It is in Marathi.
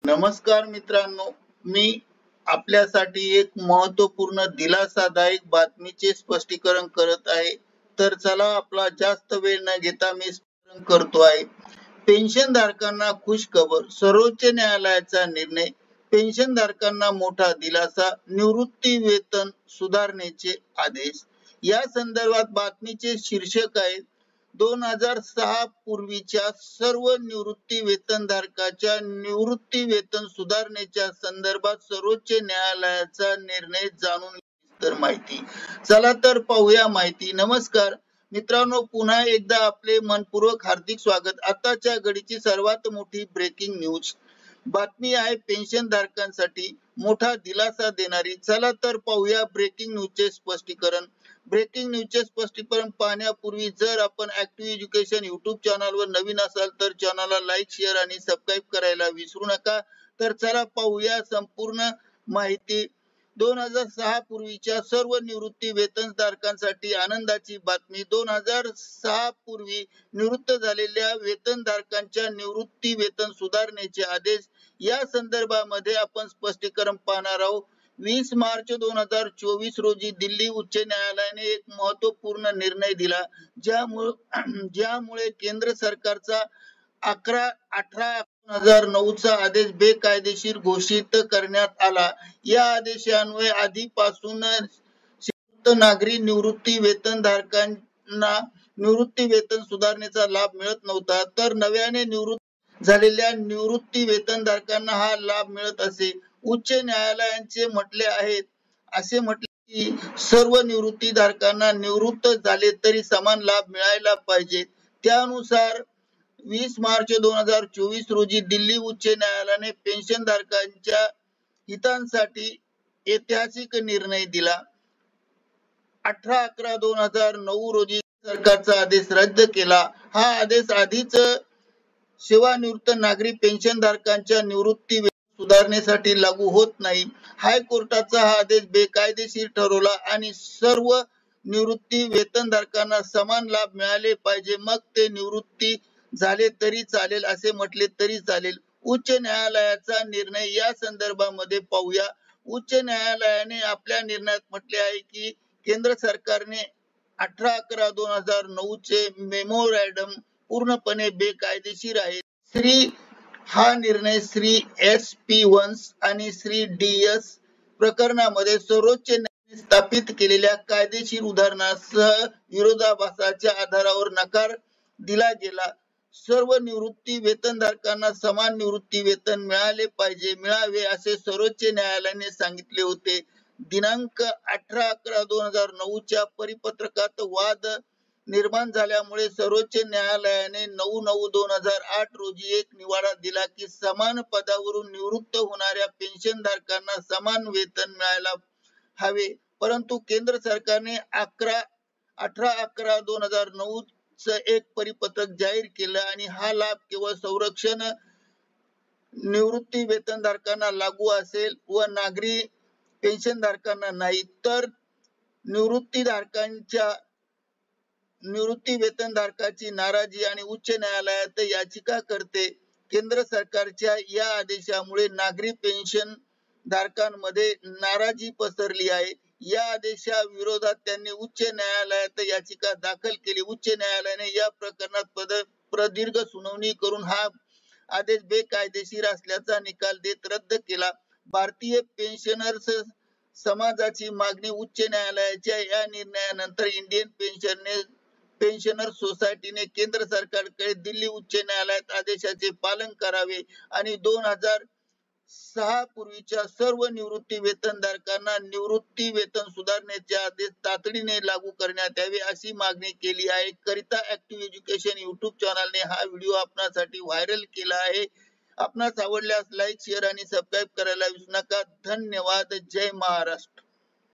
नमस्कार मित्रांनो, मी आपल्यासाठी एक महत्त्वपूर्ण दिलासादायक बातमीचे स्पष्टीकरण करत आहे. तर चला आपला जास्त वेळ न घेता मी स्पष्टीकरण करतो आहे. पेन्शनधारकांना खुशखबर, सर्वोच्च न्यायालयाचा निर्णय, पेन्शनधारकांना मोठा दिलासा, निवृत्ती वेतन सुधारणेचे आदेश. या संदर्भात बातमीचे शीर्षक आहे 2006 पूर्वीच्या सर्व निवृत्ती वेतनधारकाच्या निवृत्ती वेतन सुधारणेच्या संदर्भात सर्वोच्च न्यायालयाचा निर्णय जाणून सविस्तर माहिती. चला तर पाहूया माहिती. नमस्कार मित्रांनो, पुन्हा एकदा आपले मनपूर्वक हार्दिक स्वागत. आताच्या घडीची सर्वात मोठी ब्रेकिंग न्यूज बातमी आहे, पेन्शनधारकांसाठी मोठा दिलासा देणारी. चला तर पाहूया ब्रेकिंग न्यूजचे स्पष्टीकरण. ब्रेकिंग न्यूजचे स्पष्टीकरण पाहण्यापूर्वी जर आपण ऍक्टिव्ह एज्युकेशन युट्यूब चॅनलवर नवीन असाल तर चॅनलला लाईक, शेअर आणि सबस्क्राईब करायला विसरू नका. तर चला पाहूया संपूर्ण माहिती. 2006 पूर्वीच्या सर्व निवृत्ती वेतनधारकांसाठी आनंदाची बातमी. 2006 पूर्वी निवृत्त झालेल्या वेतनधारकांच्या निवृत्ती वेतन सुधारणेचे आदेश या संदर्भामध्ये आपण स्पष्टीकरण पाहणार आहोत. 20 मार्च 2024 रोजी दिल्ली उच्च न्यायालयाने एक महत्त्वपूर्ण निर्णय दिला, ज्यामुळे केंद्र सरकारचा 18/2009 चा आदेश बेकायदेशीर घोषित करण्यात आला. या आदेशान्वये आधीपासून नागरी निवृत्ती वेतनधारकांना निवृत्ती वेतन सुधारणेचा लाभ मिळत नव्हता, तर नव्याने निवृत्त झालेल्या निवृत्ती वेतनधारकांना हा लाभ मिळत असे. उच्च न्यायालयाचे असे म्हटले की सर्व निवृत्तीधारकांना निवृत्त झाले तरी समान लाभ मिळायला पाहिजे. त्यानुसार 20 मार्च 2024 रोजी दिल्ली उच्च न्यायालयाने पेन्शनधारकांच्या हितांसाठी ऐतिहासिक निर्णय दिला. 18/11/2009 रोजी सरकारचा आदेश रद्द केला. हा आदेश आधीच सेवानिवृत्त नागरी पेन्शनधारकांच्या निवृत्ती सुधारणेसाठी लागू होत नाही. हायकोर्टाचा हा आदेश बेकायदेशीर ठरवला आणि सर्व निवृत्ती वेतनधारकांना समान लाभ मिळाले पाहिजे, मग ते निवृत्ती झाले तरी चालेल असे म्हटले तरी चालेल. उच्च न्यायालयाचा निर्णय या संदर्भामध्ये पाहूया. उच्च न्यायालयाने आपल्या निर्णयात म्हटले आहे की केंद्र सरकारने 18/11/2009 चे मेमोरॅन्डम पूर्णपणे बेकायदेशीर आहे. हा निर्णय श्री SP वंस आणि श्री DS प्रकरणामध्ये सर्वोच्च न्यायालयाने स्थापित केलेल्या कायदेशीर उदाहरणासह विरोधाभासाच्या आधारावर नकार दिला गेला. सर्व निवृत्ती वेतनधारकांना समान निवृत्ती वेतन मिळावे असे सर्वोच्च न्यायालयाने सांगितले होते. दिनांक 18/11/2009 च्या परिपत्रकात वाद निर्माण झाल्यामुळे सर्वोच्च न्यायालयाने 9/9/2008 रोजी एक निवाडा दिला की समान पदावरून निवृत्त होणाऱ्या पेन्शनधारकांना समान वेतन मिळायला हवे. परंतु केंद्र सरकारने 18/11/2009 च एक परिपत्रक जाहीर केलं आणि हा लाभ केवळ संरक्षण निवृत्ती वेतनधारकांना लागू असेल व नागरी पेन्शनधारकांना नाही. तर निवृत्ती वेतनधारकाची नाराजी आणि उच्च न्यायालयात याचिका करते. केंद्र सरकारच्या या आदेशामुळे नागरी पेन्शन धारकांमध्ये नाराजी पसरली आहे. या आदेशाविरोधात त्यांनी उच्च न्यायालयात याचिका दाखल केली. उच्च न्यायालयाने या प्रकरणात प्रदीर्घ सुनावणी करून हा आदेश बेकायदेशीर असल्याचा निकाल देत रद्द केला. भारतीय पेन्शनर्स समाजाची मागणी. उच्च न्यायालयाच्या या निर्णयानंतर इंडियन पेन्शनर्स सोसायटीने केंद्र सरकारकडे दिल्ली उच्च न्यायालयात आदेशाचे पालन करावे आणि 2006 पूर्वीच्या सर्व निवृत्ती वेतनधारकांना निवृत्ती वेतन सुधारणेचे आदेश तातडीने लागू करण्यात यावे अशी मागणी केली आहे. करिता ऍक्टिव्ह एज्युकेशन युट्यूब चॅनलने हा व्हिडिओ आपणासाठी व्हायरल केला आहे. आपणास आवडल्यास लाईक, शेअर आणि सबस्क्राईब करायला विसरू नका. धन्यवाद. जय महाराष्ट्र.